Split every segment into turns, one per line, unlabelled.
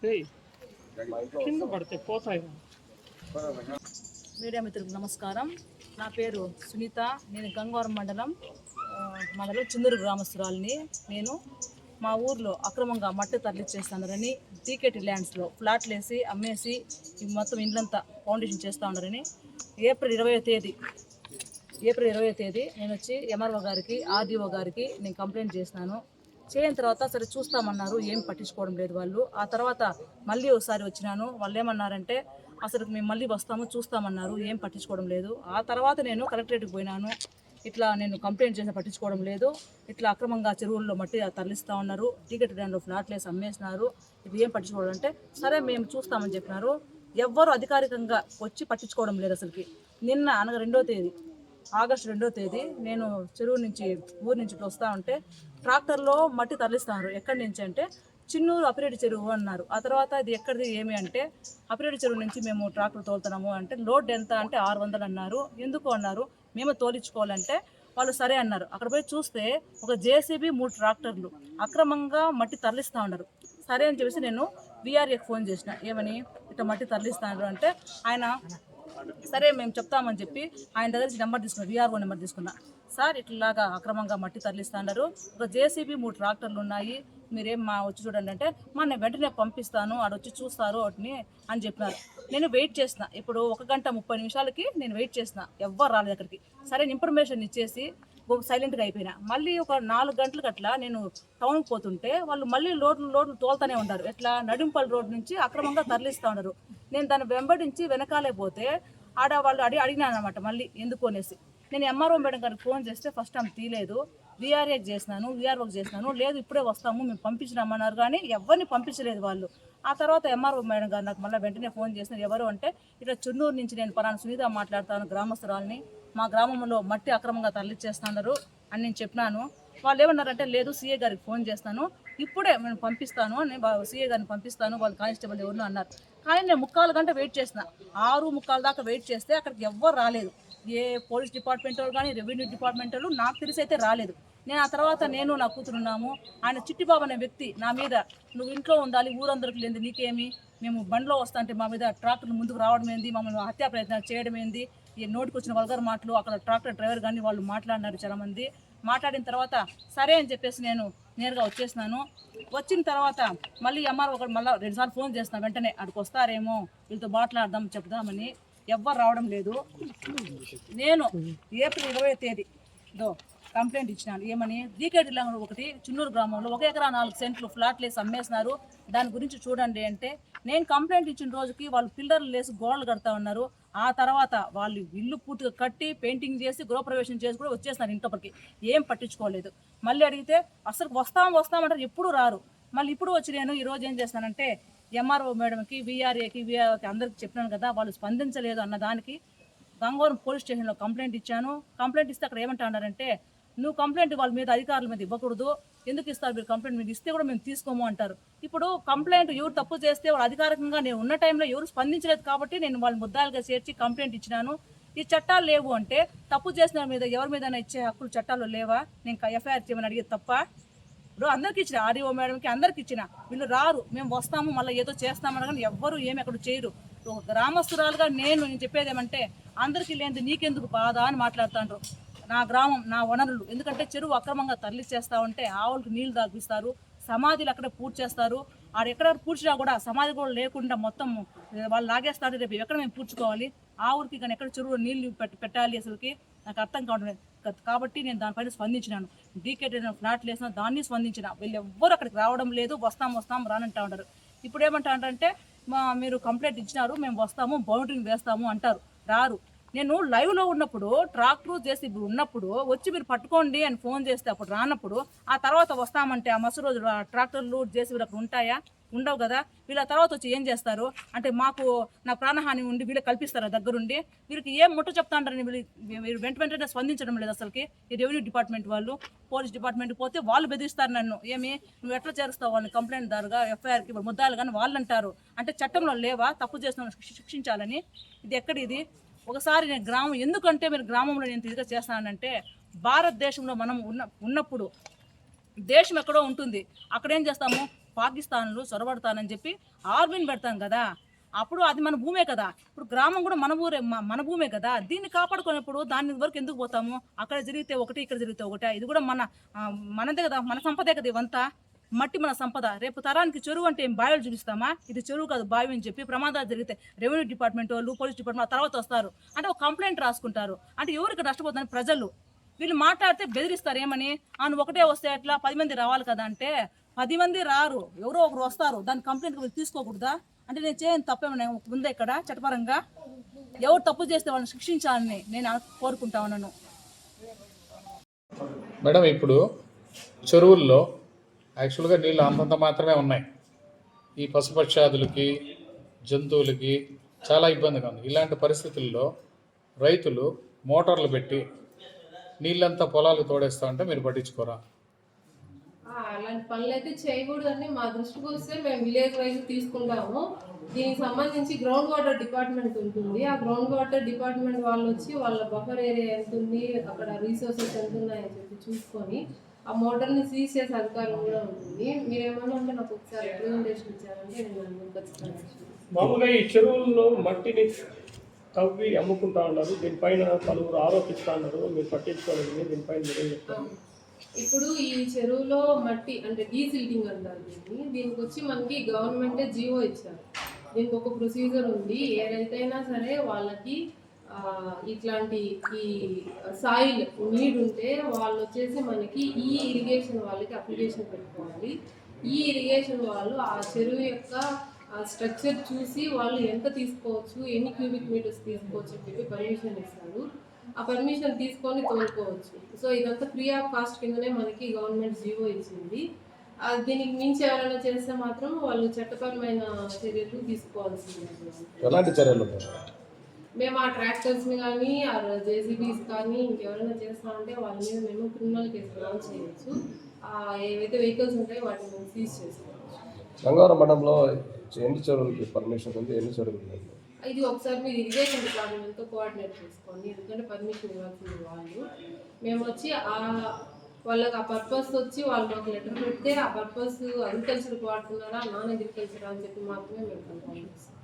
Media మిత్రులకు నమస్కారం. నా పేరు సునీత. నేను గంగవరం మండలం చిందూరు గ్రామస్తురాలిని. నేను మా ఊర్లో అక్రమంగా మట్టి తరలిచ్చేస్తున్నారని టీకేటీ ల్యాండ్స్లో ఫ్లాట్లు వేసి అమ్మేసి మొత్తం ఇండ్లంతా ఫౌండేషన్ చేస్తూ ఉన్నారని ఏప్రిల్ 20వ తేదీ నేను వచ్చి ఎంఆర్ఓ గారికి ఆర్డీఓ గారికి నేను కంప్లైంట్ చేసినాను. చేయని తర్వాత సరే చూస్తామన్నారు, ఏం పట్టించుకోవడం లేదు వాళ్ళు. ఆ తర్వాత మళ్ళీ ఒకసారి వచ్చినాను. వాళ్ళు ఏమన్నారంటే అసలు మేము మళ్ళీ వస్తాము చూస్తామన్నారు, ఏం పట్టించుకోవడం లేదు. ఆ తర్వాత నేను కలెక్టరేట్కి పోయినాను. ఇట్లా నేను కంప్లైంట్ చేసి పట్టించుకోవడం లేదు, ఇట్లా అక్రమంగా చెరువుల్లో మట్టి తరలిస్తూ ఉన్నారు, టికెట్ ల్యాండ్లో ఫ్లాట్లు వేసి అమ్మేసినారు, ఇది ఏం పట్టించుకోవడం అంటే సరే మేము చూస్తామని చెప్పినారు. ఎవ్వరు అధికారికంగా వచ్చి పట్టించుకోవడం లేదు. అసలుకి నిన్న అనగా ఆగస్టు 2వ తేదీ నేను ఊరు నుంచి వస్తూ ఉంటే ట్రాక్టర్లో మట్టి తరలిస్తున్నారు. ఎక్కడి నుంచి అంటే చిన్నూరు అపిరెడ్డి చెరువు అన్నారు. ఆ తర్వాత ఇది ఎక్కడిది ఏమి అంటే అపిరెడ్డి చెరువు నుంచి మేము ట్రాక్టర్ తోలుతున్నాము అంటే లోడ్ ఎంత అంటే 600 అన్నారు. ఎందుకు అన్నారు, మేము తోలించుకోవాలంటే వాళ్ళు సరే అన్నారు. అక్కడ పోయి చూస్తే ఒక జేసీబీ 3 ట్రాక్టర్లు అక్రమంగా మట్టి తరలిస్తూ ఉన్నారు. సరే అని చెప్పేసి నేను వీఆర్ఏకి ఫోన్ చేసిన, ఏమని ఇట్లా మట్టి తరలిస్తున్నారు అంటే ఆయన సరే మేము చెప్తామని చెప్పి ఆయన దగ్గర నెంబర్ తీసుకున్నా, వీఆర్ఓ నెంబర్ తీసుకున్నా. సార్ ఇట్లాగా అక్రమంగా మట్టి తరలిస్తున్నారు, ఒక జేసీబీ 3 ట్రాక్టర్లు ఉన్నాయి, మీరేం వచ్చి చూడండి అంటే నేను వెంటనే పంపిస్తాను, ఆడొచ్చి చూస్తారు వాటిని అని చెప్పినారు. నేను వెయిట్ చేసిన, ఇప్పుడు 1 గంట 30 నిమిషాలకి నేను వెయిట్ చేసిన, ఎవ్వరు రాలేదు అక్కడికి. సరైన ఇన్ఫర్మేషన్ ఇచ్చేసి సైలెంట్గా అయిపోయినా. మళ్ళీ ఒక 4 గంటలకు అట్లా నేను టౌన్కి పోతుంటే వాళ్ళు మళ్ళీ లోడ్లు తోలుతూనే ఉంటారు. ఎట్లా నడింపల్లి రోడ్ నుంచి అక్రమంగా తరలిస్తూ ఉన్నారు. నేను దాన్ని వెంబడించి వెనకాలే పోతే ఆడ వాళ్ళు అడిగినాను అనమాట మళ్ళీ ఎందుకు అనేసి. నేను ఎంఆర్ఓ మేడం గారికి ఫోన్ చేస్తే ఫస్ట్ టైం తీయలేదు, వీఆర్ఏకి చేసినాను, వీఆర్ఓకి చేసినాను, లేదు ఇప్పుడే వస్తాము మేము పంపించినామన్నారు, కానీ ఎవరిని పంపించలేదు వాళ్ళు. ఆ తర్వాత ఎంఆర్ఓ మేడం గారు నాకు మళ్ళీ వెంటనే ఫోన్ చేసినారు. ఎవరు అంటే ఇట్లా చున్నూరు నుంచి నేను పలానా సునీత మాట్లాడతాను, గ్రామస్తురాలని, మా గ్రామంలో మట్టి అక్రమంగా తరలిచ్చేస్తున్నారు అని నేను చెప్పినాను. వాళ్ళు ఏమన్నారంటే లేదు సీఏ గారికి ఫోన్ చేస్తాను, ఇప్పుడే నేను పంపిస్తాను, నేను సీఏ గారిని పంపిస్తాను, వాళ్ళు కానిస్టేబుల్ ఎవరు అన్నారు. కానీ నేను 3/4 గంట వెయిట్ చేసిన, 6:45 దాకా వెయిట్ చేస్తే అక్కడికి ఎవ్వరు రాలేదు. ఏ పోలీస్ డిపార్ట్మెంట్ వాళ్ళు కానీ రెవెన్యూ డిపార్ట్మెంట్ వాళ్ళు నాకు తెలిసి అయితే రాలేదు. నేను ఆ తర్వాత నేను నా కూతురున్నాము. ఆయన చిట్టిబాబు అనే వ్యక్తి నా మీద నువ్వు ఇంట్లో ఉండాలి, ఊరందరికి లేదు నీకేమి, మేము బండిలో వస్తా అంటే మా మీద ట్రాక్టర్లు ముందుకు రావడం ఏంది, మమ్మల్ని హత్యా ప్రయత్నాలు చేయడం ఏంది, ఈ నోటికి వచ్చిన వల్గర్ మాటలు అక్కడ ట్రాక్టర్ డ్రైవర్ కానీ వాళ్ళు మాట్లాడినారు చాలామంది. మాట్లాడిన తర్వాత సరే అని చెప్పేసి నేను నేరుగా వచ్చేసినాను. వచ్చిన తర్వాత మళ్ళీ ఎంఆర్ఓ ఒకటి మళ్ళీ 2 సార్లు ఫోన్ చేస్తున్నాను, వెంటనే అక్కడికి వస్తారేమో వీళ్ళతో మాట్లాడదాం చెప్దామని. ఎవ్వరు రావడం లేదు. నేను ఏప్రిల్ 20వ తేదీలో కంప్లైంట్ ఇచ్చినాను, ఏమని టీకేటీ ల్యాండ్ ఒకటి చిన్నూరు గ్రామంలో 1 ఎకరా 4 సెంట్లు ఫ్లాట్లు వేసి అమ్మేసినారు, దాని గురించి చూడండి అంటే నేను కంప్లైంట్ ఇచ్చిన రోజుకి వాళ్ళు పిల్లర్లు వేసి గోడలు కడతా ఉన్నారు. ఆ తర్వాత వాళ్ళు ఇల్లు పూర్తిగా కట్టి పెయింటింగ్ చేసి గృహప్రవేశం చేసి కూడా వచ్చేస్తున్నారు, ఇంకొకరికి ఏం పట్టించుకోలేదు. మళ్ళీ అడిగితే అసలు వస్తామంటారు, ఎప్పుడు రారు. మళ్ళీ ఇప్పుడు వచ్చి నేను ఈరోజు ఏం చేస్తానంటే ఎంఆర్ఓ మేడంకి వీఆర్ఏకి అందరికి చెప్పినాను కదా, వాళ్ళు స్పందించలేదు అన్న దానికి గంగవరం పోలీస్ స్టేషన్లో కంప్లైంట్ ఇచ్చాను. కంప్లైంట్ ఇస్తే అక్కడ ఏమంటున్నారంటే నువ్వు కంప్లైంట్ వాళ్ళ మీద అధికారుల మీద ఇవ్వకూడదు, ఎందుకు ఇస్తారు మీరు కంప్లైంట్, మీరు ఇస్తే కూడా మేము తీసుకోము అంటారు. ఇప్పుడు కంప్లైంట్ ఎవరు తప్పు చేస్తే వాళ్ళు అధికారికంగా నేను ఉన్న టైంలో ఎవరు స్పందించలేదు కాబట్టి నేను వాళ్ళ ముద్దాలుగా చేర్చి కంప్లైంట్ ఇచ్చినాను. ఈ చట్టాలు లేవు అంటే తప్పు చేసిన మీద ఎవరి మీద ఇచ్చే హక్కులు చట్టాలు లేవా, నేను ఎఫ్ఐఆర్ చేయమని అడిగేది తప్ప. ఇప్పుడు అందరికి ఇచ్చిన, ఆర్డీఓ మేడంకి అందరికి ఇచ్చిన, వీళ్ళు రారు, మేము వస్తాము మళ్ళీ ఏదో చేస్తామని కానీ ఎవ్వరు ఏమి అక్కడ చేయరు. ఒక గ్రామస్తురాలుగా నేను చెప్పేది ఏమంటే అందరికీ లేనిది నీకెందుకు బాధ అని మాట్లాడుతాండ్రు. నా గ్రామం నా వనరులు, ఎందుకంటే చెరువు అక్రమంగా తరలిచ్చేస్తా ఉంటే ఆవులకు నీళ్లు తాగిస్తారు, సమాధులు అక్కడ పూర్తి చేస్తారు, ఆడ ఎక్కడ పూడ్చినా కూడా సమాధి కూడా లేకుండా మొత్తం వాళ్ళు లాగేస్తారు. రేపు ఎక్కడ మేము పూడ్చుకోవాలి, ఆ ఊరికి కానీ ఎక్కడ చెరువులో నీళ్లు పెట్టాలి అసలుకి నాకు అర్థం కావడం. కాబట్టి నేను దానిపైన స్పందించినాను. టీకేటీ ఫ్లాట్లు వేసిన దాన్ని స్పందించిన, వీళ్ళు ఎవ్వరు అక్కడికి రావడం లేదు, వస్తాం రానంటా ఉంటారు. ఇప్పుడు ఏమంటారంటే మీరు కంప్లైంట్ ఇచ్చినారు, మేము వస్తాము బౌండరీని వేస్తాము అంటారు, రారు. నేను లైవ్లో ఉన్నప్పుడు ట్రాక్టర్ జేసీబీ ఉన్నప్పుడు వచ్చి మీరు పట్టుకోండి అని ఫోన్ చేస్తే అప్పుడు రానప్పుడు, ఆ తర్వాత వస్తామంటే ఆ మరుసటి రోజు ట్రాక్టర్లు జేసీబీలు అక్కడ ఉంటాయా, ఉండవు కదా. వీళ్ళ తర్వాత వచ్చి ఏం చేస్తారు అంటే మాకు నా ప్రాణహాని ఉండి వీళ్ళు కల్పిస్తారా దగ్గరుండి, వీళ్ళకి ఏం ముట్ట చెప్తా అంటారని వీళ్ళు వెంటనే స్పందించడం లేదు అసలుకి. ఈ రెవెన్యూ డిపార్ట్మెంట్ వాళ్ళు పోలీస్ డిపార్ట్మెంట్ పోతే వాళ్ళు బెదిరిస్తారు నన్ను, ఏమి నువ్వు ఎట్లా చేరుస్తావు వాళ్ళని కంప్లైంట్ దారుగా ఎఫ్ఐఆర్కి ఇప్పుడు ముద్దాలు కానీ వాళ్ళు అంటారు. అంటే చట్టంలో లేవా తప్పు చేసిన శిక్షించాలని, ఇది ఎక్కడ ఇది. ఒకసారి నేను గ్రామం ఎందుకంటే మీరు గ్రామంలో నేను తిరిగి చేస్తానంటే భారతదేశంలో మనం ఉన్నప్పుడు దేశం ఎక్కడో ఉంటుంది, అక్కడ ఏం చేస్తాము పాకిస్తాన్లు చొరబడతానని చెప్పి ఆర్మీని పెడతాం కదా, అప్పుడు అది మన భూమే కదా. ఇప్పుడు గ్రామం కూడా మన ఊరే, మన భూమే కదా. దీన్ని కాపాడుకునేప్పుడు దాని వరకు ఎందుకు పోతాము? అక్కడ జరిగితే ఒకటి, ఇక్కడ జరిగితే ఒకటే. ఇది కూడా మనదే కదా, మన సంపదే కదా. ఇవంతా మట్టి మన సంపద. రేపు తరానికి చెరువు అంటే ఏం బావిలు చూపిస్తామా? ఇది చెరువు కాదు బావి అని చెప్పి ప్రమాదాలు జరిగితే రెవెన్యూ డిపార్ట్మెంట్ వాళ్ళు, పోలీస్ డిపార్ట్మెంట్ తర్వాత వస్తారు. అంటే ఒక కంప్లైంట్ రాసుకుంటారు. అంటే ఎవరికి నష్టపోతుందని ప్రజలు. వీళ్ళు మాట్లాడితే బెదిరిస్తారు. ఏమని? నువ్వు ఒకటే వస్తే ఎట్లా, 10 మంది రావాలి కదా అంటే 10 మంది రారు, ఎవరో ఒకరు వస్తారు. దాని కంప్లైంట్ వీళ్ళు తీసుకోకూడదా? అంటే నేను చేయని తప్పేమన్నా ఉందా ఇక్కడ చట్టపరంగా? ఎవరు తప్పు చేస్తే వాళ్ళని శిక్షించాలని నేను కోరుకుంటా ఉన్నాను.
మేడం, ఇప్పుడు చెరువుల్లో యాక్చువల్గా నీళ్ళు అంతంత మాత్రమే ఉన్నాయి. ఈ పశుపక్షాదులకి, జంతువులకి చాలా ఇబ్బందిగా ఉంది. ఇలాంటి పరిస్థితుల్లో రైతులు మోటార్లు పెట్టి నీళ్ళంతా పొలాలకు తోడేస్తా ఉంటే మీరు పట్టించుకోరా?
అలాంటి పనులు అయితే చేయకూడదని మా దృష్టికి వస్తే మేము విలేజ్ వైజ్ తీసుకుంటాము. దీనికి సంబంధించి గ్రౌండ్ వాటర్ డిపార్ట్మెంట్ ఉంటుంది. ఆ గ్రౌండ్ వాటర్ డిపార్ట్మెంట్ వాళ్ళు వచ్చి వాళ్ళ బఫర్ ఏరియా ఎంత ఉంది, అక్కడ రీసోర్సెస్ ఎంత ఉన్నాయని చెప్పి చూసుకొని ఆ మోటార్ని సీజ్ చేసే అధికారం కూడా ఉంటుంది. మీరేమన్నా ఉంటే నాకు ఒకసారి రిప్రజెంటేషన్ ఇచ్చారంటే నేను ఖచ్చితంగా.
మామూలుగా ఈ చెరువుల్లో మట్టిని తవ్వి అమ్ముకుంటా ఉన్నారు. దీనిపైన పలువురు ఆరోపిస్తూ ఉన్నారు. మీరు పట్టించుకోలేదు, దీనిపైన మీరేం చెప్తారు?
ఇప్పుడు ఈ చెరువులో మట్టి అంటే డీసిల్టింగ్ అంటారు దీనికి వచ్చి మనకి గవర్నమెంటే జీవో ఇచ్చారు. దీనికి ఒక ప్రొసీజర్ ఉంది. ఏ రైతైనా సరే వాళ్ళకి ఇట్లాంటి ఈ సాయిల్ నీడ్ ఉంటే వాళ్ళు వచ్చేసి మనకి ఈ ఇరిగేషన్ వాళ్ళకి అప్లికేషన్ పెట్టుకోవాలి. ఈ ఇరిగేషన్ వాళ్ళు ఆ చెరువు యొక్క స్ట్రక్చర్ చూసి వాళ్ళు ఎంత తీసుకోవచ్చు, ఎన్ని క్యూబిక్ మీటర్స్ తీసుకోవచ్చు అని చెప్పి పర్మిషన్ ఇస్తారు. ఆ పర్మిషన్ తీసుకొని తోలుకోవచ్చు. సో ఇదంతా ఫ్రీ ఆఫ్ కాస్ట్ కిందనే మనకి గవర్నమెంట్ జీవో ఇచ్చింది. దీనికి మించి ఎవరైనా చేస్తే మాత్రం వాళ్ళు చట్టపరమైన చర్యలు తీసుకోవాల్సింది.
ఎలాంటి చర్యలు?
మేము ఆ ట్రాక్టర్స్ని కానీ ఆ జేసీబీస్ కానీ ఇంకెవరైనా చేస్తామంటే వాళ్ళ మీద మేము క్రిమినల్ కేసు లాంచ్ చేయవచ్చు. ఏవైతే వెహికల్స్ ఉంటాయో వాటిని మేము సీజ్ చేసుకోవచ్చు.
గంగవరం మండలంలో ఎన్ని చెరువులకి పర్మిషన్ ఉంది, ఎన్ని చెరువులు ఉన్నాయి?
ఇది ఒకసారి మీరు ఇరిగేషన్ డిపార్ట్మెంట్తో కోఆర్డినేట్ చేసుకోండి. ఎందుకంటే పర్మిషన్ ఇవ్వాల్సింది వాళ్ళు. మేము వచ్చి వాళ్ళకి ఆ పర్పస్ వచ్చి వాళ్ళు మాకు లెటర్ పెడితే ఆ పర్పస్ అగ్రికల్చర్కి వాడుతున్నారా, నాన్ అగ్రికల్చర్ అని చెప్పి మాత్రమే మేము కన్ఫర్మ్ చేస్తాం.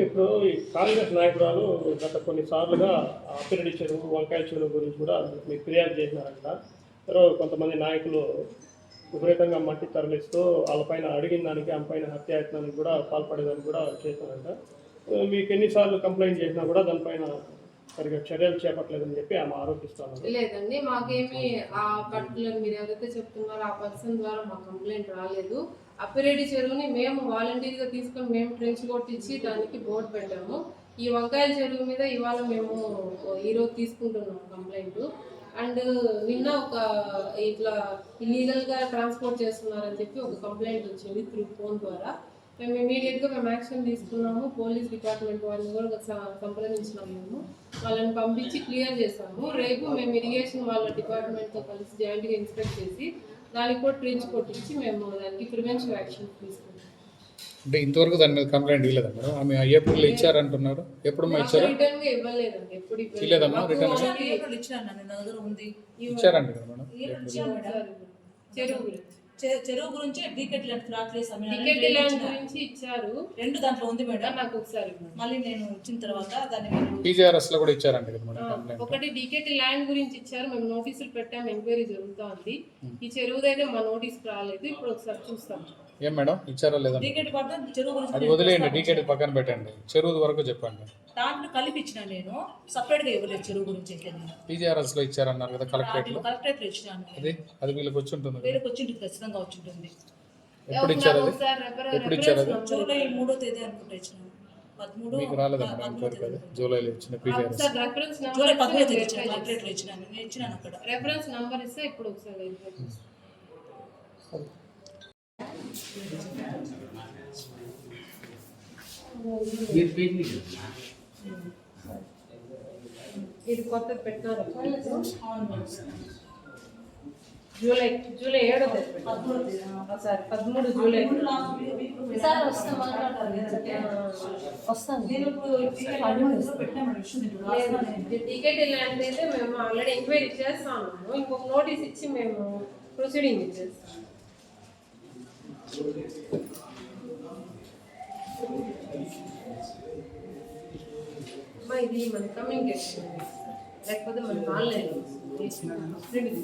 ఇప్పుడు ఈ కాంగ్రెస్ నాయకురాలు గత కొన్నిసార్లుగా అప్పిరెడ్డి చెరువు, వంకాయ చెరువు గురించి కూడా మీకు ఫిర్యాదు చేసినారంట. కొంతమంది నాయకులు విపరీతంగా మట్టి తరలిస్తూ వాళ్ళపైన అడిగిన దానికి ఆమెపైన హత్యాయత్నానికి కూడా పాల్పడేదానికి కూడా చేశారంట. మీకు ఎన్నిసార్లు కంప్లైంట్ చేసినా కూడా దానిపైన సరిగ్గా చర్యలు చేపట్టలేదని చెప్పి ఆమె ఆరోపిస్తాను.
లేదండి, మాకేమి ఆ పర్టికులర్ మీరు ఎవరైతే చెప్తున్నారో ఆ పర్సన్ ద్వారా మాకు కంప్లైంట్ రాలేదు. అప్పిరెడ్డి చెరువుని మేము వాలంటీర్గా తీసుకొని మేము ట్రెంచ్ కొట్టించి దానికి బోర్డు పెట్టాము. ఈ వంకాయల చెరువు మీద ఇవాళ మేము ఈరోజు తీసుకుంటున్నాం కంప్లైంట్. అండ్ నిన్న ఒక ఇట్లా ఇల్లీగల్గా ట్రాన్స్పోర్ట్ చేస్తున్నారని చెప్పి ఒక కంప్లైంట్ వచ్చింది త్రూ ఫోన్ ద్వారా. మేము ఇమీడియట్గా యాక్షన్ తీసుకున్నాము. పోలీస్ డిపార్ట్మెంట్ వాళ్ళని కూడా సంప్రదించినాము. మేము వాళ్ళని పంపించి క్లియర్ చేసాము. రేపు మేము ఇరిగేషన్ వాళ్ళ డిపార్ట్మెంట్తో కలిసి జాయింట్గా ఇన్స్పెక్ట్ చేసి దానికి కూడా ట్రెంచ్ కొట్టించి మేము దానికి ప్రివెన్షన్ యాక్షన్ తీసుకుంటాం.
అంటే ఇంతవరకు దాని మీద కంప్లైంట్ ఇవ్వలేదా మేడం? ఆమె ఏప్రిల్ ఇచ్చారంటున్నారు. ఎప్పుడు ఇచ్చారు?
రిటర్న్ గా ఇవ్వలేదండి. ఎప్పుడు
ఇవ్వలేదమ్మా? రిటర్న్ ఇచ్చారంట కదా మేడం?
చెరువు గురించి డికెట్
ల్యాండ్ గురించి ఇచ్చారు.
2 దాంట్లో ఉంది మేడం.
నాకు ఒకసారి
మళ్ళీ నేను ఇచ్చిన తర్వాత దాన్ని
టీజీఆర్ఎస్ లో కూడా ఇచ్చారంట కదా మేడం కంప్లైంట్?
ఒకటి డికెట్ ల్యాండ్ గురించి ఇచ్చారు. మేము నోటీసులు పెట్టాము. ఎంక్వైరీ జరుగుతూ ఉంది. ఈ చెరువుదైతే మా నోటీస్ రాలేదు. ఇప్పుడు ఒకసారి చూస్తాం.
ఏం మేడం ఇచ్చారా లేదా? అది వదిలేయండి, డీకేట్ పక్కన పెట్టండి. చెరువు వరకు చెప్పండి.
దాంట్లో కలిపి ఇచ్చిన నేను సపరేట్ గా ఇవ్వలేదు. చెరువు గురించి అయితే
టీజీఆర్ఎస్ లో ఇచ్చారన్నారు కదా కలెక్టరేట్ లో
ఇచ్చినాను.
అది వీళ్ళకి వచ్చి ఉంటుంది,
వీళ్ళకి వచ్చి ఉంటుంది, ఖచ్చితంగా వచ్చి ఉంటుంది.
ఎప్పుడు ఇచ్చారు? అది ఎప్పుడు ఇచ్చారు? అది
జూలై 3వ తేదీ అనుకుంటా ఇచ్చినాను. 13
మీకు రాలేదమ్మా ఇంతవరకు? అది జూలైలో ఇచ్చిన టీజీఆర్ఎస్
జూలై 13వ తేదీ కలెక్టరేట్ లో ఇచ్చినాను. నేను ఇచ్చినాను అక్కడ.
రెఫరెన్స్ నంబర్ ఇస్తే ఇప్పుడు ఒకసారి ఇది కొత్తది పెట్టినారు. జూలై 7వ తేదీ 13 జూలై టికెట్ ల్యాండ్ అయితే మేము ఆల్రెడీ ఎంక్వైరీ చేస్తా ఉన్నాము. ఇంకొక నోటీస్ ఇచ్చి మేము ప్రొసీడింగ్ ఇచ్చేస్తాం. అమ్మా, ఇది మన కమ్యూనికేషన్ లేకపోతే మనకి ఆన్లైన్ ప్రింట్